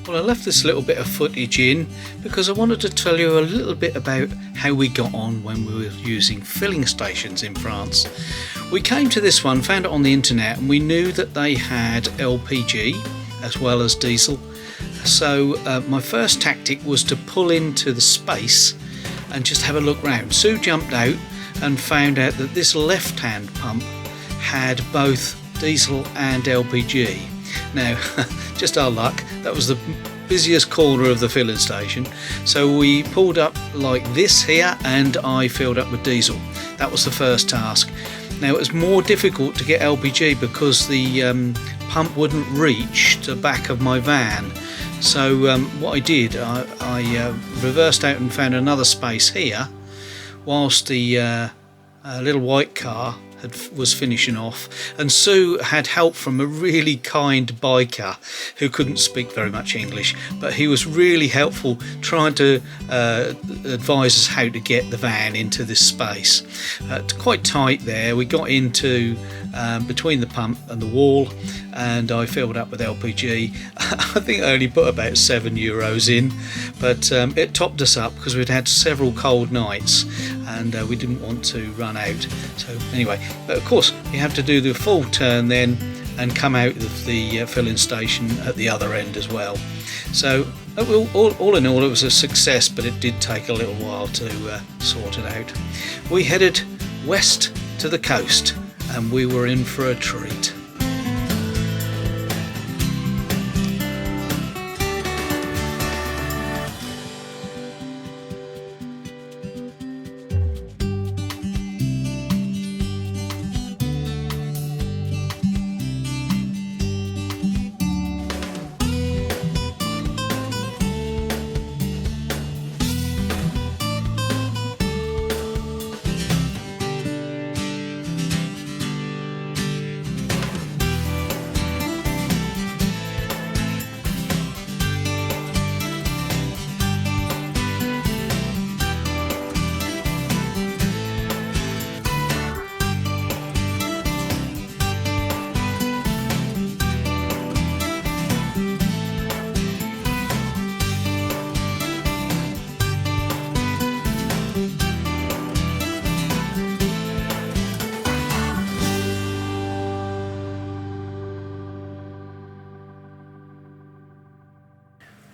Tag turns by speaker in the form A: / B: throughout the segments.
A: Well, I left this little bit of footage in because I wanted to tell you a little bit about how we got on when we were using filling stations in France. We came to this one, found it on the internet, and we knew that they had LPG as well as diesel. So my first tactic was to pull into the space and just have a look round. Sue jumped out and found out that this left-hand pump had both diesel and LPG. Now, just our luck, that was the busiest corner of the filling station, so we pulled up like this here and I filled up with diesel. That was the first task. Now, it was more difficult to get LPG because the pump wouldn't reach the back of my van. So what I did, I reversed out and found another space here whilst the little white car was finishing off, and Sue had help from a really kind biker who couldn't speak very much English, but he was really helpful trying to advise us how to get the van into this space. Quite tight there. We got into between the pump and the wall, and I filled up with LPG. I think I only put about €7 in, but it topped us up because we'd had several cold nights and we didn't want to run out. So anyway, but of course you have to do the full turn then and come out of the filling station at the other end as well. So all in all, it was a success, but it did take a little while to sort it out. We headed west to the coast and we were in for a treat.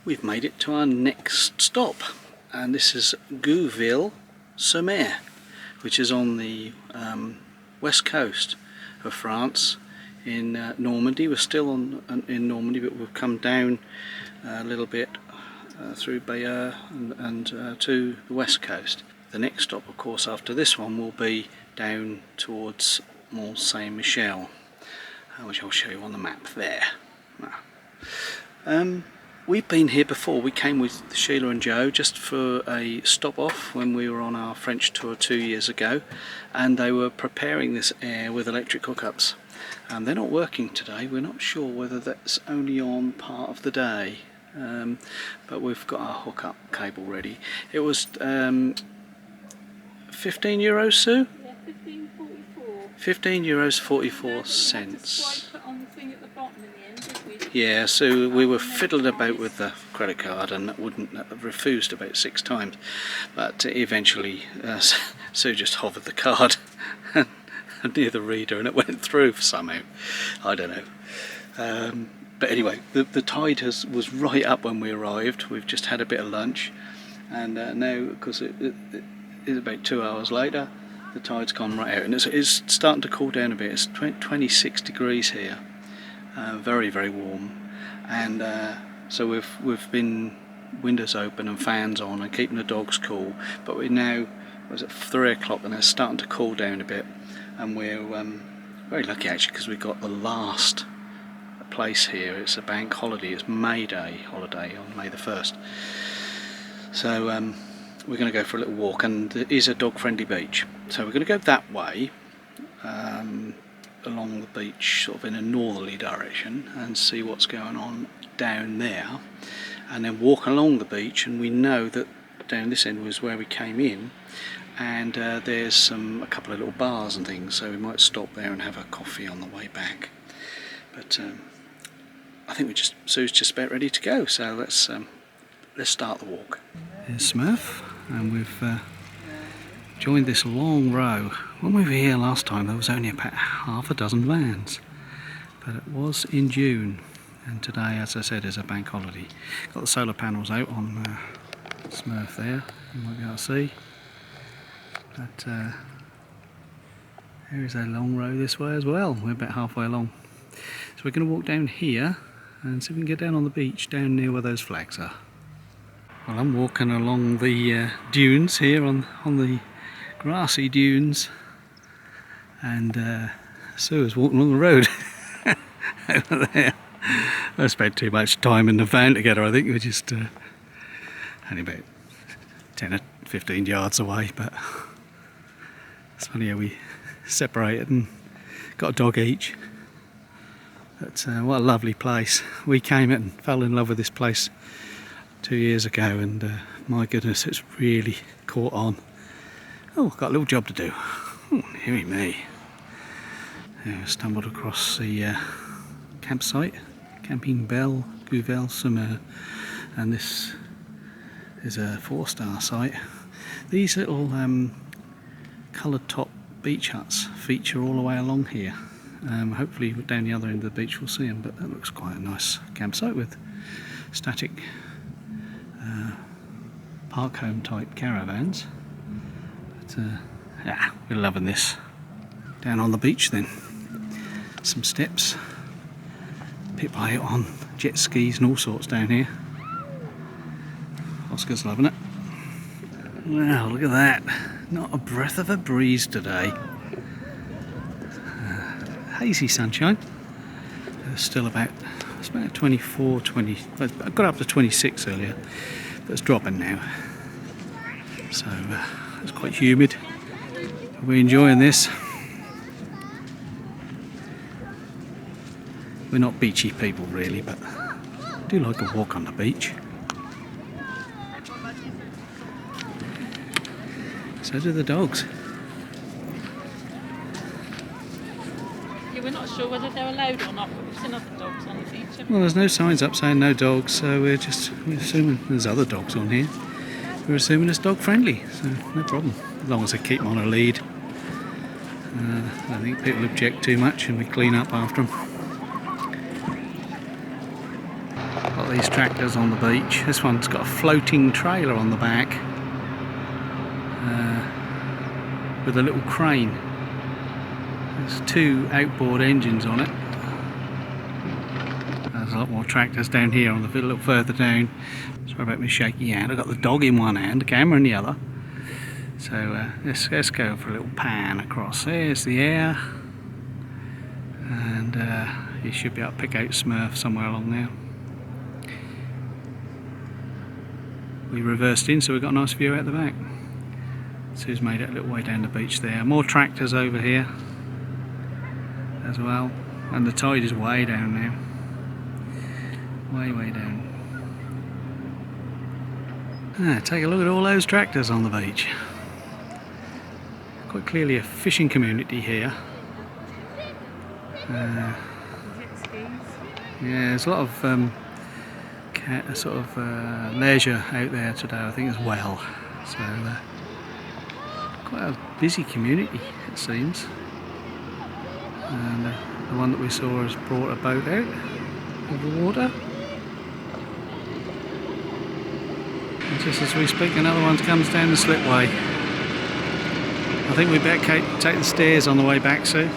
A: We've made it to our next stop, and this is Gouville, which is on the west coast of France in Normandy. We're still in Normandy, but we've come down a little bit through Bayeux and to the west coast. The next stop, of course, after this one will be down towards Mont Saint-Michel, which I'll show you on the map there. We've been here before. We came with Sheila and Joe just for a stop off when we were on our French tour 2 years ago, and they were preparing this Aire with electric hookups. They're not working today. We're not sure whether that's only on part of the day, but we've got our hookup cable ready. It was €15, Sue?
B: Yeah, €15.44.
A: €15.44.
B: Swipe it on the thing at the bottom in the end, did we?
A: Yeah, so we were fiddling about with the credit card and refused about 6 times, but eventually Sue just hovered the card near the reader and it went through somehow. I don't know. But anyway, the tide was right up when we arrived. We've just had a bit of lunch, and now, because it is about 2 hours later, the tide's gone right out, and it's starting to cool down a bit. It's 26 degrees here. Very, very warm, and so we've been windows open and fans on and keeping the dogs cool, but we're now, was it 3 o'clock, and it's starting to cool down a bit, and we're very lucky actually because we've got the last place here. It's a bank holiday. It's May Day holiday on May the 1st, so we're going to go for a little walk, and there is a dog friendly beach, so we're going to go that way along the beach, sort of in a northerly direction, and see what's going on down there, and then walk along the beach. And we know that down this end was where we came in, and there's a couple of little bars and things, so we might stop there and have a coffee on the way back. But I think Sue's just about ready to go, so let's start the walk. Here's Smurf, and we've joined this long row. When we were here last time there was only about half a dozen vans, but it was in June, and today, as I said, is a bank holiday. Got the solar panels out on Smurf there, you might be able to see. But there is a long row this way as well. We're about halfway along. So we're going to walk down here and see if we can get down on the beach, down near where those flags are. Well, I'm walking along the dunes here on the grassy dunes, and Sue is walking along the road over there. I spent too much time in the van together. I think we're just only about 10 or 15 yards away, but it's funny how we separated and got a dog each. But what a lovely place. We came and fell in love with this place 2 years ago, and my goodness, it's really caught on. Oh, got a little job to do. Oh, hear me. I stumbled across the campsite, Camping Belle, Gouville, and this is a 4-star site. These little coloured top beach huts feature all the way along here. Hopefully down the other end of the beach we'll see them, but that looks quite a nice campsite with static park home type caravans. But yeah, we're loving this. Down on the beach then, some steps, people out on jet skis and all sorts down here. Oscar's loving it. Wow, look at that, not a breath of a breeze today. Hazy sunshine. Still it's about 24, 20, I got up to 26 earlier, but it's dropping now. So it's quite humid. We're enjoying this. We're not beachy people really, but I do like a walk on the beach. So do the dogs.
B: Yeah, we're not sure whether they're allowed or not, but we've seen other dogs on the beach.
A: Well, there's no signs up saying no dogs, so we're assuming there's other dogs on here. We're assuming it's dog friendly, so no problem, as long as they keep them on a lead. I don't think people object too much, and we clean up after them. Got these tractors on the beach. This one's got a floating trailer on the back with a little crane. There's 2 outboard engines on it. There's a lot more tractors down here on the a little further down. Sorry about my shaky hand. I've got the dog in one hand, the camera in the other. So let's go for a little pan across. There's the air, and you should be able to pick out Smurf somewhere along there. We reversed in, so we've got a nice view out the back. Sue's made it a little way down the beach there. More tractors over here as well, and the tide is way down now. Way down. Take a look at all those tractors on the beach. Quite clearly a fishing community here. Yeah, there's a lot of leisure out there today, I think, as well. So quite a busy community, it seems. And the one that we saw has brought a boat out of the water. And just as we speak, another one comes down the slipway. I think we better take the stairs on the way back, Sue.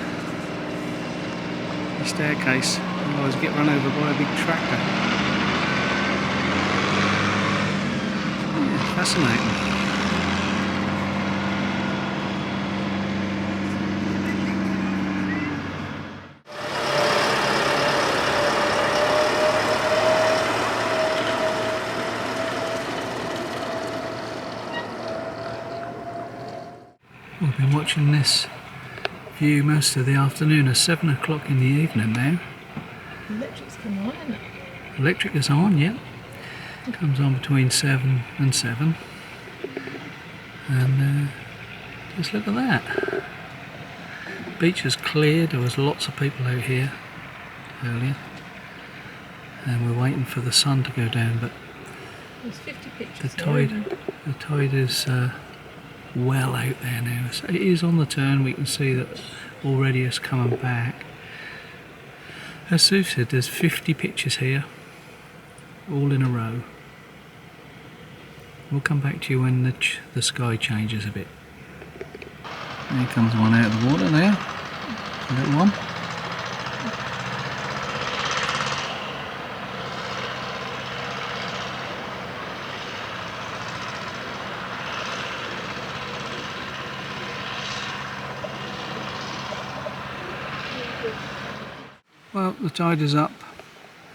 A: The staircase, otherwise we get run over by a big tractor. Yeah, fascinating. We've been watching this view most of the afternoon. It's 7 o'clock in the evening now.
B: Electric's come on, isn't it?
A: Electric is on, yeah. It comes on between 7 and 7. And just look at that. Beach is cleared. There was lots of people out here earlier. and we're waiting for the sun to go down, but
B: There's 50
A: the
B: pictures
A: tide is well out there now. So it is on the turn. We can see that already it's coming back. As Sue said, there's 50 pictures here, all in a row. We'll come back to you when the sky changes a bit. There comes one out of the water now, a little one. Well, the tide is up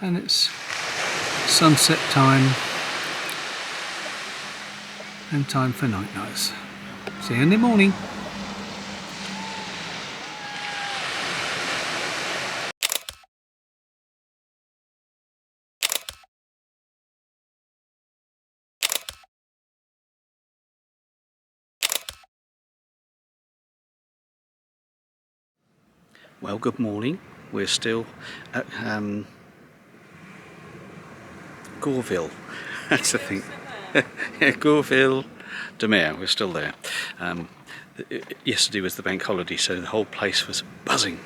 A: and it's sunset time and time for night nights. See you in the morning. Well, good morning. We're still at Gouville. That's the thing. Yeah, Gouville Aire. We're still there. Yesterday was the bank holiday, so the whole place was buzzing.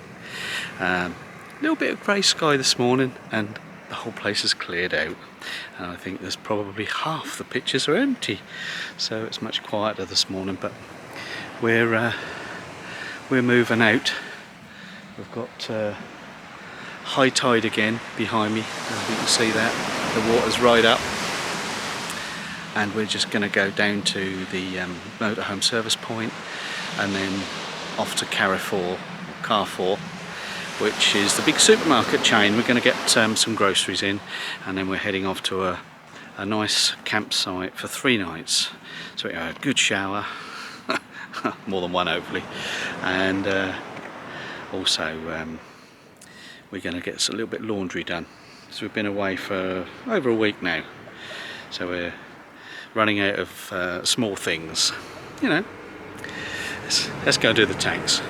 A: A little bit of grey sky this morning, and the whole place is cleared out. And I think there's probably half the pictures are empty, so it's much quieter this morning. But we're moving out. We've got high tide again behind me, as you can see that the water's right up, and we're just going to go down to the motorhome service point and then off to Carrefour, which is the big supermarket chain. We're going to get some groceries in, and then we're heading off to a nice campsite for 3 nights. So we have a good shower, more than one hopefully, and also we're going to get a little bit of laundry done. So we've been away for over a week now, so we're running out of small things, you know. Let's go do the tanks.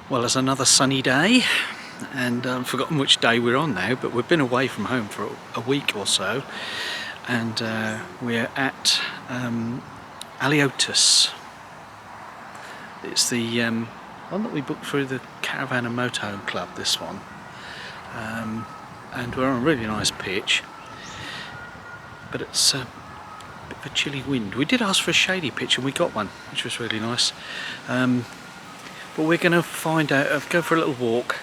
A: Well, it's another sunny day, and I've forgotten which day we're on now, but we've been away from home for a week or so, and we're at Haliotis. It's the one that we booked through the Caravan and Motorhome Club, this one, and we're on a really nice pitch, but it's of a chilly wind. We did ask for a shady pitch and we got one, which was really nice. But we're going to find out, go for a little walk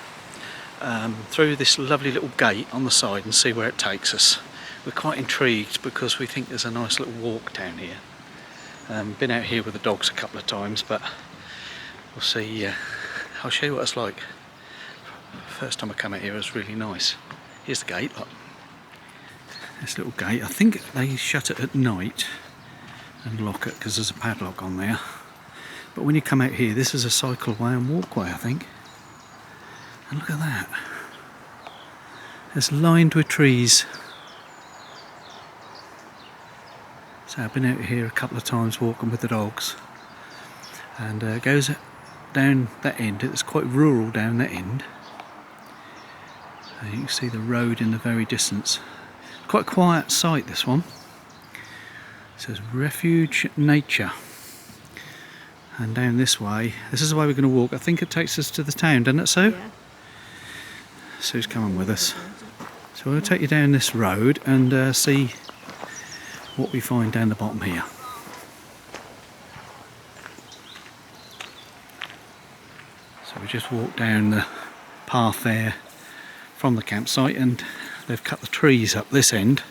A: through this lovely little gate on the side and see where it takes us. We're quite intrigued because we think there's a nice little walk down here. Been out here with the dogs a couple of times, but we'll see. I'll show you what it's like. First time I come out here, it was really nice. Here's the gate, look. This little gate, I think they shut it at night and lock it because there's a padlock on there. But when you come out here, this is a cycleway and walkway, I think. And look at that. It's lined with trees. So I've been out here a couple of times walking with the dogs. And it goes down that end. It's quite rural down that end. And you can see the road in the very distance. Quite a quiet site, this one. It says Refuge Nature. And down this way, this is the way we're going to walk. I think it takes us to the town, doesn't it, Sue?
B: Yeah.
A: Sue's coming with us. So we'll take you down this road and see what we find down the bottom here. So we just walked down the path there from the campsite, and they've cut the trees up this end,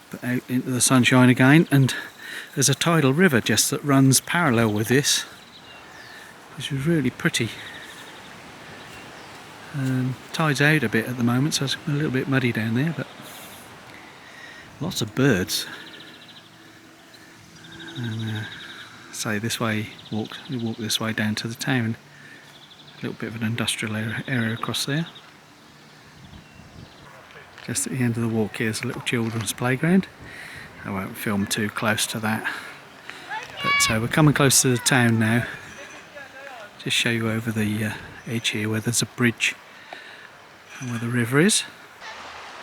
A: but out into the sunshine again, and there's a tidal river just that runs parallel with this, which is really pretty. Tide's out a bit at the moment, so it's a little bit muddy down there, but lots of birds. And say this way, we walk this way down to the town. A little bit of an industrial area across there. Just at the end of the walk here is a little children's playground. I won't film too close to that. But we're coming close to the town now. Just show you over the edge here where there's a bridge and where the river is.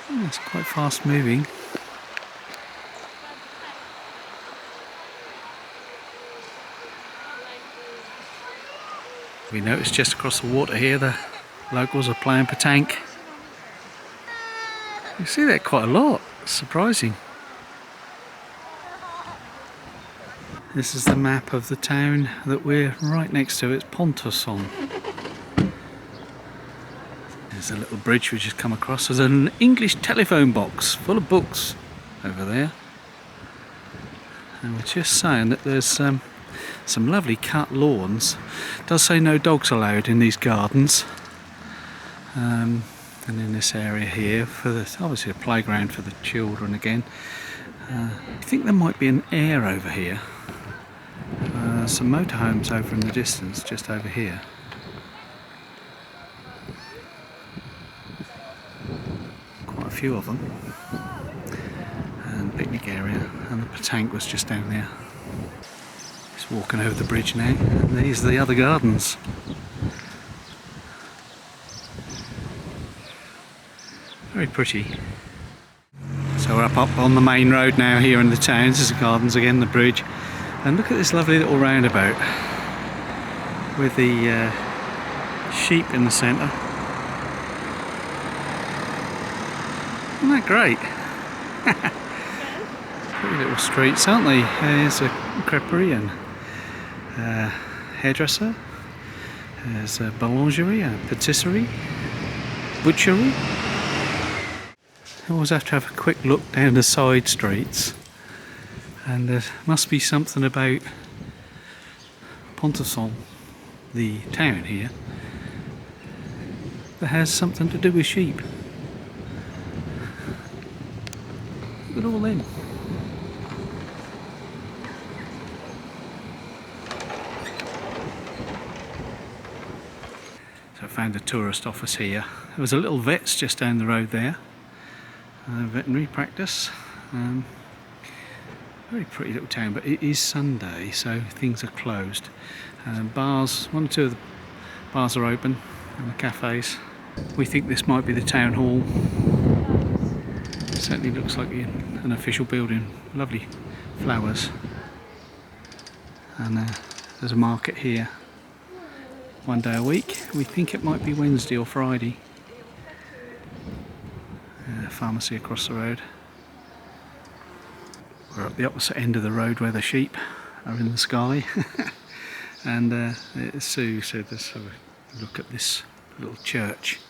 A: Oh, it's quite fast moving. We noticed just across the water here the locals are playing petanque. You see that quite a lot. It's surprising. This is the map of the town that we're right next to. It's Pontorson. There's a little bridge we just come across. There's an English telephone box full of books over there. And we're just saying that there's some lovely cut lawns. It does say no dogs allowed in these gardens. And in this area here, for obviously a playground for the children again. I think there might be an Aire over here. Some motorhomes over in the distance, just over here. Quite a few of them. And picnic area, and the petanque was just down there. Just walking over the bridge now, and these are the other gardens. Very pretty. So we're up on the main road now here in the town. This is the gardens again, the bridge. And look at this lovely little roundabout with the sheep in the centre. Isn't that great? Pretty little streets, aren't they? There's a creperie and hairdresser. There's a boulangerie, a patisserie, butchery. I always have to have a quick look down the side streets. And there must be something about Pontorson, the town here, that has something to do with sheep. Look at all them. So I found a tourist office here. There was a little vet's just down the road there. Veterinary practice. Very pretty little town, but it is Sunday, so things are closed. Bars, one or two of the bars are open, and the cafes. We think this might be the town hall. It certainly looks like an official building. Lovely flowers. And there's a market here. One day a week. We think it might be Wednesday or Friday. Pharmacy across the road. We're at the opposite end of the road where the sheep are in the sky. And Sue said, let's have a look at this little church.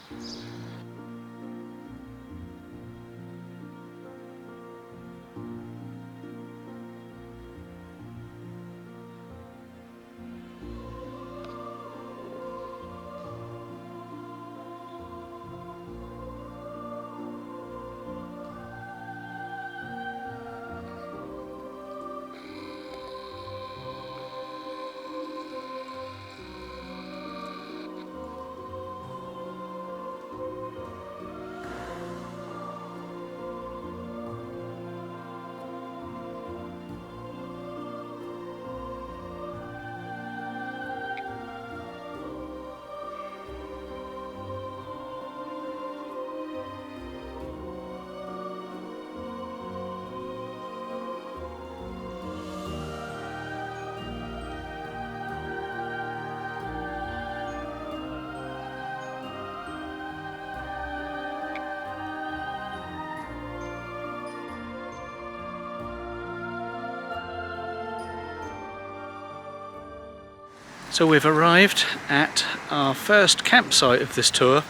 A: So we've arrived at our first campsite of this tour,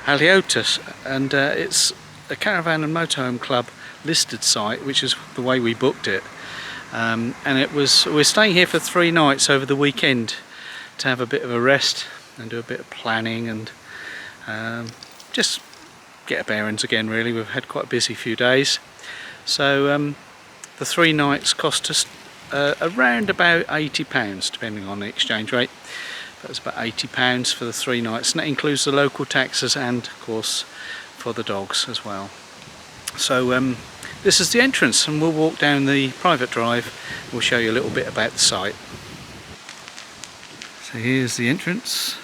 A: Haliotis, and it's a caravan and motorhome club listed site, which is the way we booked it. And we're staying here for 3 nights over the weekend to have a bit of a rest and do a bit of planning and just get our bearings again really. We've had quite a busy few days. So the 3 nights cost us around about £80 depending on the exchange rate, but it's about £80 for the 3 nights, and that includes the local taxes and of course for the dogs as well. So this is the entrance, and we'll walk down the private drive. We'll show you a little bit about the site. So here's the entrance.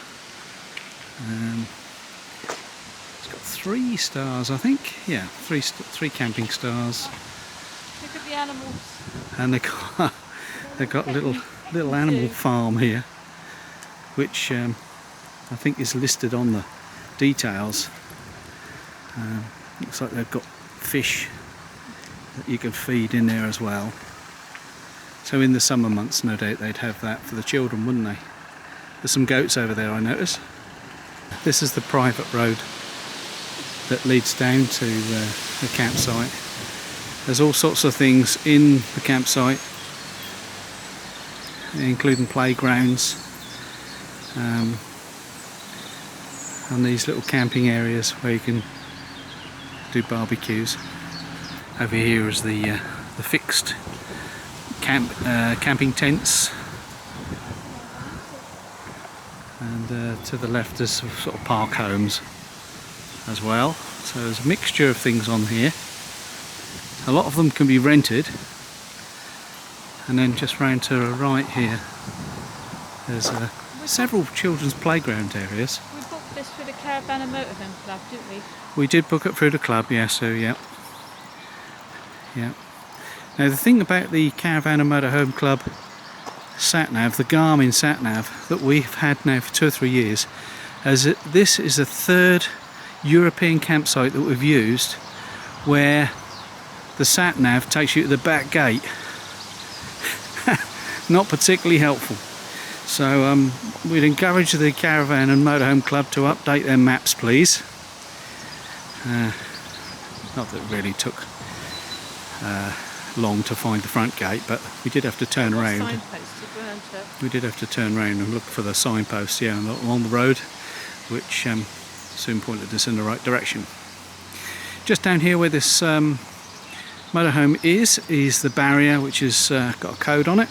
A: It's got 3 stars, I think. Yeah, three camping stars.
B: Look at the animals.
A: And they've got a little animal farm here, which I think is listed on the details. Looks like they've got fish that you can feed in there as well. So in the summer months, no doubt they'd have that for the children, wouldn't they? There's some goats over there, I notice. This is the private road that leads down to the campsite. There's all sorts of things in the campsite, including playgrounds and these little camping areas where you can do barbecues. Over here is the fixed camping tents, and to the left is sort of park homes as well. So there's a mixture of things on here. A lot of them can be rented, and then just round to the right here there's several children's playground areas.
B: We booked this for the Caravan and Motorhome Club, didn't we?
A: We did book it through the club, yeah, so yeah. Now the thing about the Caravan and Motorhome Club sat-nav, the Garmin sat-nav that we've had now for 2 or 3 years, is that this is the 3rd European campsite that we've used where the sat-nav takes you to the back gate. Not particularly helpful. So we'd encourage the Caravan and Motorhome Club to update their maps, please. Not that it really took long to find the front gate, but we did have to turn around.
B: Signposted, weren't it?
A: We did have to turn around and look for the signpost, yeah, along the road, which soon pointed us in the right direction. Just down here where this motorhome is the barrier, which has got a code on it.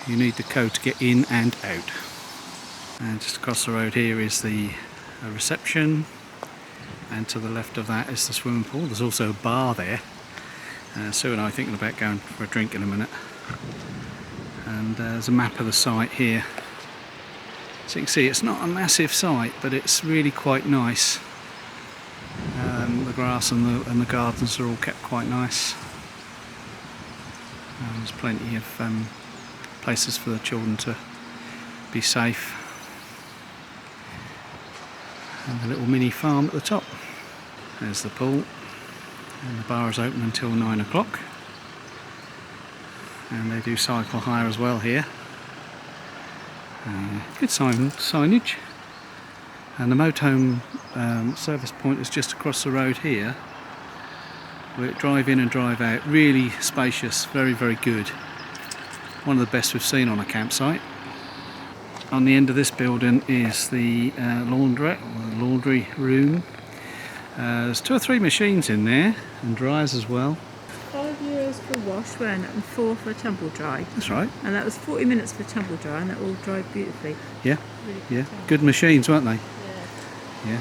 A: You need the code to get in and out. And just across the road here is the reception, and to the left of that is the swimming pool. There's also a bar there. Sue and I are thinking about going for a drink in a minute. And there's a map of the site here. So you can see it's not a massive site, but it's really quite nice. The grass and the gardens are all kept quite nice. There's plenty of places for the children to be safe. And the little mini farm at the top. There's the pool, and the bar is open until 9 o'clock. and they do cycle hire as well here. Good signage. And the motorhome service point is just across the road here. We drive in and drive out. Really spacious, very, very good. One of the best we've seen on a campsite. On the end of this building is the laundrette, or the laundry room. There's 2 or 3 machines in there, and dryers as well.
B: €5 for wash, weren't it, and 4 for tumble dry.
A: That's right.
B: And that was 40 minutes for tumble dry, and that all dried beautifully.
A: Yeah,
B: Really
A: yeah. Good machines, weren't they?
B: Yeah.
A: Yeah.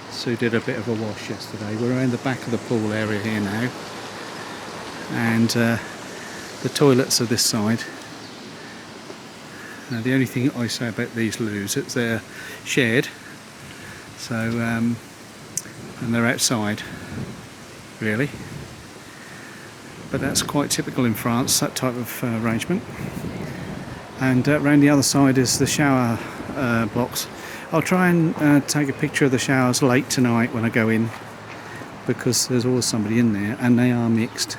A: Sue did a bit of a wash yesterday. We're around the back of the pool area here now, and the toilets are this side. Now, the only thing I say about these loos is they're shared, so and they're outside, really. But that's quite typical in France, that type of arrangement. And around the other side is the shower blocks. I'll try and take a picture of the showers late tonight when I go in, because there's always somebody in there, and they are mixed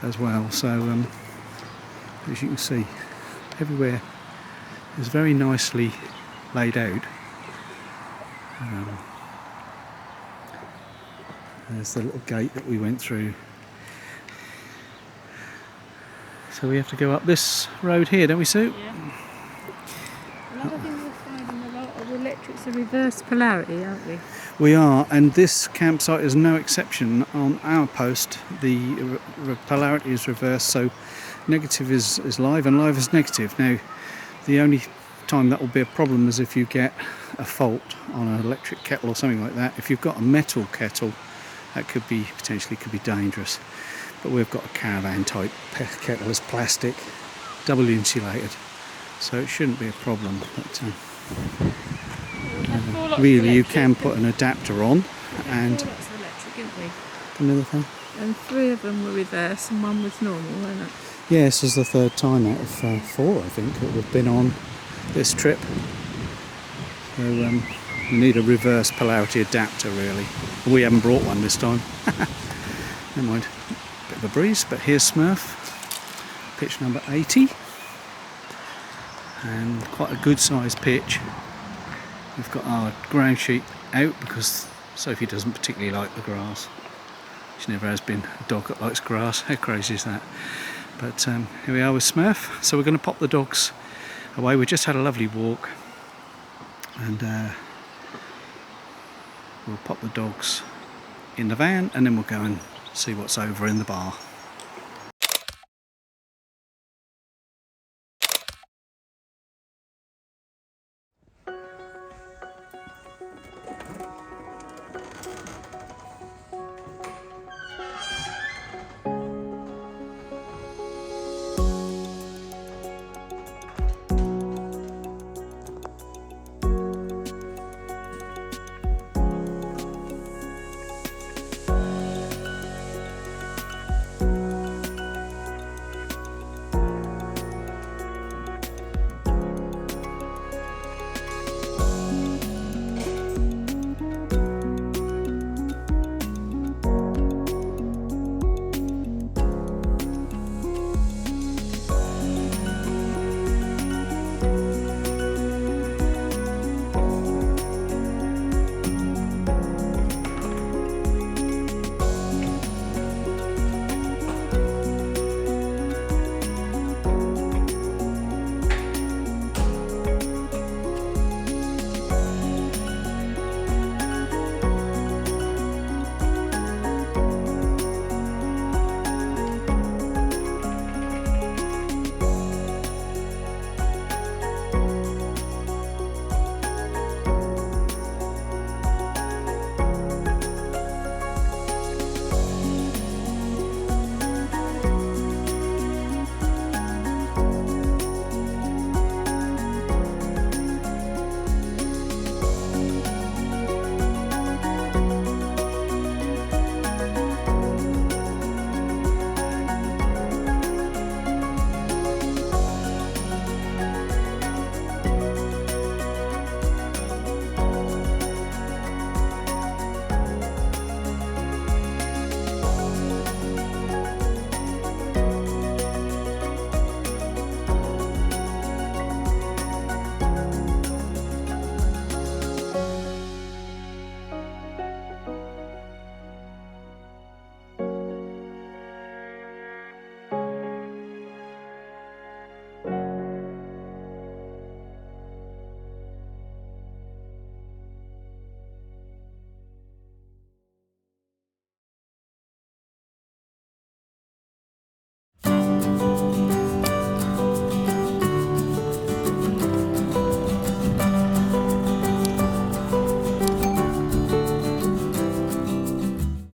A: as well. So as you can see, everywhere is very nicely laid out. There's the little gate that we went through. So we have to go up this road here, don't we, Sue?
B: Yeah. Another thing we're finding a lot of electrics are reverse polarity, aren't we?
A: We are, and this campsite is no exception. On our post, the polarity is reversed, so negative is live and live is negative. Now, the only time that will be a problem is if you get a fault on an electric kettle or something like that. If you've got a metal kettle, that could be potentially dangerous. But we've got a caravan type kettle, it's plastic, double insulated, so it shouldn't be a problem. But really, you can put an adapter on, and
B: electric, didn't we?
A: another thing.
B: And 3 of them were reverse and 1 was normal, weren't it?
A: Yeah, this is the 3rd time out of 4, I think, that we've been on this trip. So we need a reverse polarity adapter, really. We haven't brought one this time. Never mind. Bit of a breeze, but here's Smurf, pitch number 80, and quite a good sized pitch. We've got our ground sheet out because Sophie doesn't particularly like the grass. She never has been a dog that likes grass. How crazy is that? But here we are with Smurf. So we're going to pop the dogs away. We just had a lovely walk, and we'll pop the dogs in the van, and then we'll go and see what's over in the bar.